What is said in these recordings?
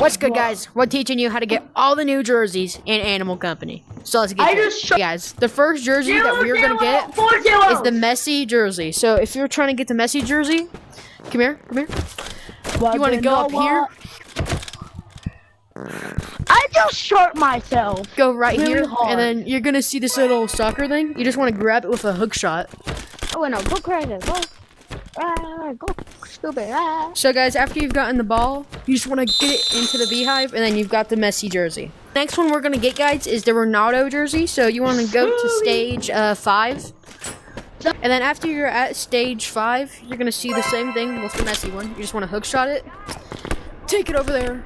What's good, guys? We're teaching you how to get all the new jerseys in Animal Company. So let's get it. Guys, the first jersey that we're going to get is the Messi jersey. So if you're trying to get the Messi jersey, come here. Well, you want to go up here? I just short myself. Go right really here, hard. and then you're going to see this little soccer thing. You just want to grab it with a hook shot. Oh, no, go crazy. Go stupid. So guys, after you've gotten the ball, you just want to get it into the beehive, and then you've got the Messi jersey. Next one we're going to get, guys, is the Ronaldo jersey. So you want to go to stage 5. And then after you're at stage 5, you're going to see the same thing with the Messi one. You just want to hook shot it. Take it over there.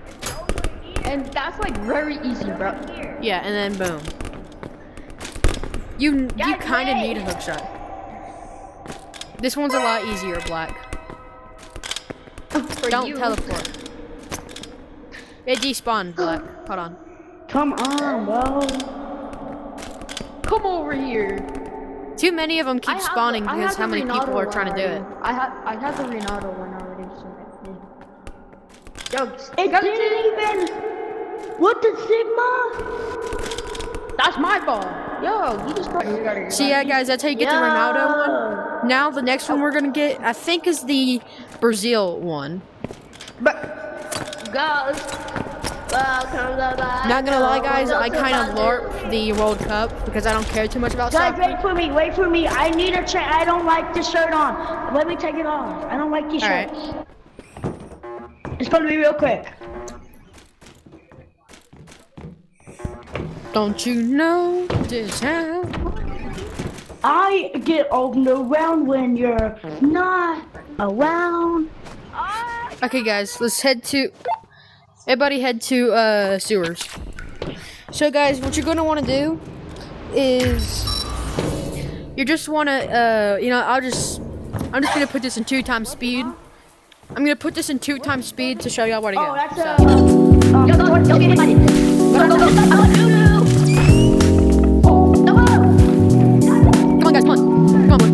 And that's like very easy, bro. Yeah, and then boom. You kind of need a hook shot. This one's a lot easier, Black. Don't teleport. It despawned, Black. Hold on. Come on, bro. Come over here. Too many of them keep spawning because how many people are trying to do it. I had the Ronaldo one already. So. Yo, it didn't even. What the Sigma? That's my ball. Yo, you just. So yeah, guys, that's how you get the Ronaldo one. Now the next one we're gonna get, I think, is the Brazil one. But guys, not gonna lie, guys, I kind of LARP the World Cup because I don't care too much about soccer. Guys, wait for me. I need a check. I don't like this shirt on. Let me take it off. I don't like these shirts. Right. It's gonna be real quick. Don't you know this how? I get overwhelmed when you're not around. Okay, guys, let's head to. Everybody head to sewers. So, guys, what you're gonna want to do is you just want to, I'm just gonna put this in 2 times speed. I'm gonna put this in 2 times speed to show y'all where to go. Oh, that's don't be anybody. Go. Come on, guys, come on, boy.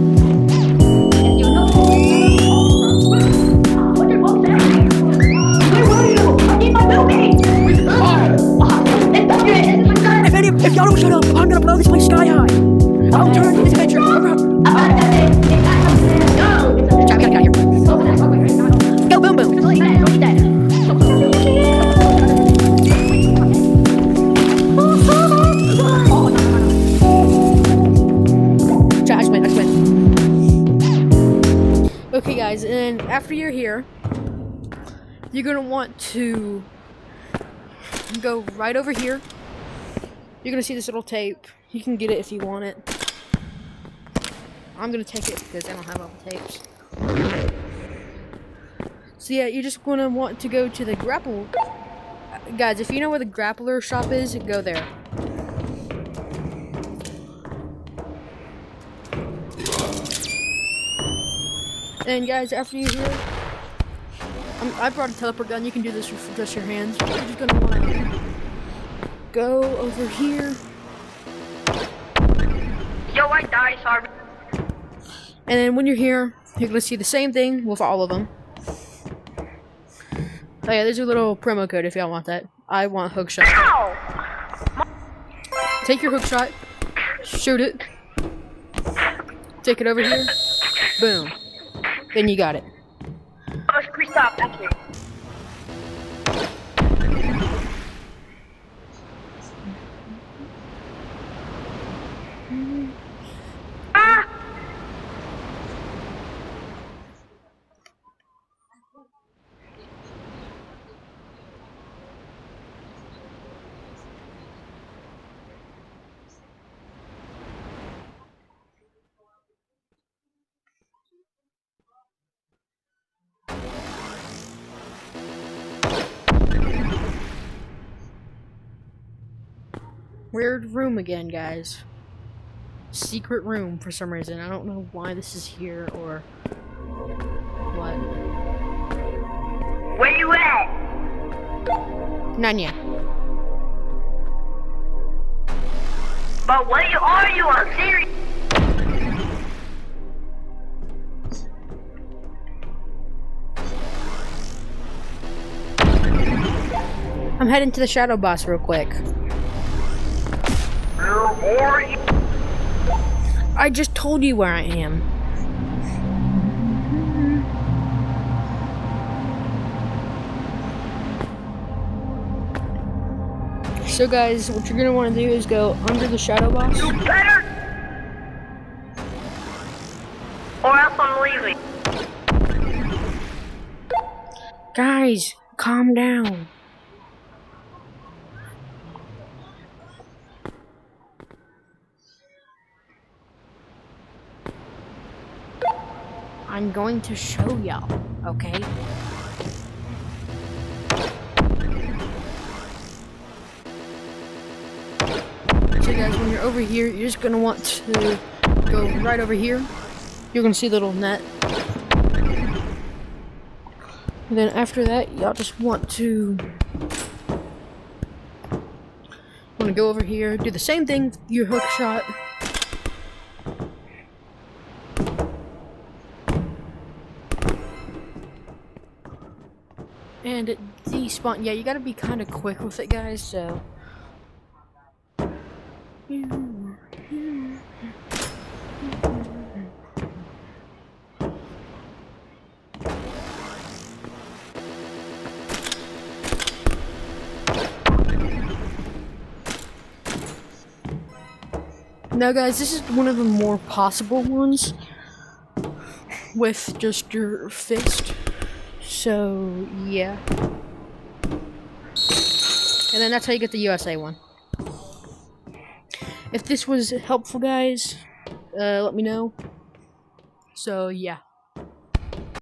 If y'all don't shut up, I'm gonna blow this place sky high. I'll turn this adventure around. Get out of here. Go, boom, boom. I just win. Okay, guys, and then after you're here, you're gonna want to go right over here. You're gonna see this little tape. You can get it if you want it. I'm gonna take it because I don't have all the tapes. So yeah, you're just gonna want to go to the Grappler. Guys, if you know where the Grappler shop is, go there. And guys, after you're here, I brought a teleport gun. You can do this with just your hands. You're just gonna wanna go over here. Yo, I die, sorry. And then when you're here, you're gonna see the same thing with all of them. Oh yeah, there's a little promo code if y'all want that. I want hook shot. Ow! Take your hook shot, shoot it, take it over here, boom. Then you got it. Oh, stop, thank you. Weird room again, guys. Secret room for some reason. I don't know why this is here or what. Where you at? None yet. But where are you? I'm serious. I'm heading to the shadow boss real quick. I just told you where I am. So guys, what you're gonna want to do is go under the shadow boss. You better! Or else I'm leaving. Guys, calm down. I'm going to show y'all, okay? So guys, when you're over here, you're just gonna want to go right over here. You're gonna see the little net. And then after that, y'all just want to go over here, do the same thing, your hook shot. And it despawn. Yeah, you gotta be kind of quick with it, guys, so. Now guys, this is one of the more possible ones with just your fist. So, yeah. And then that's how you get the USA one. If this was helpful, guys, let me know. So, yeah.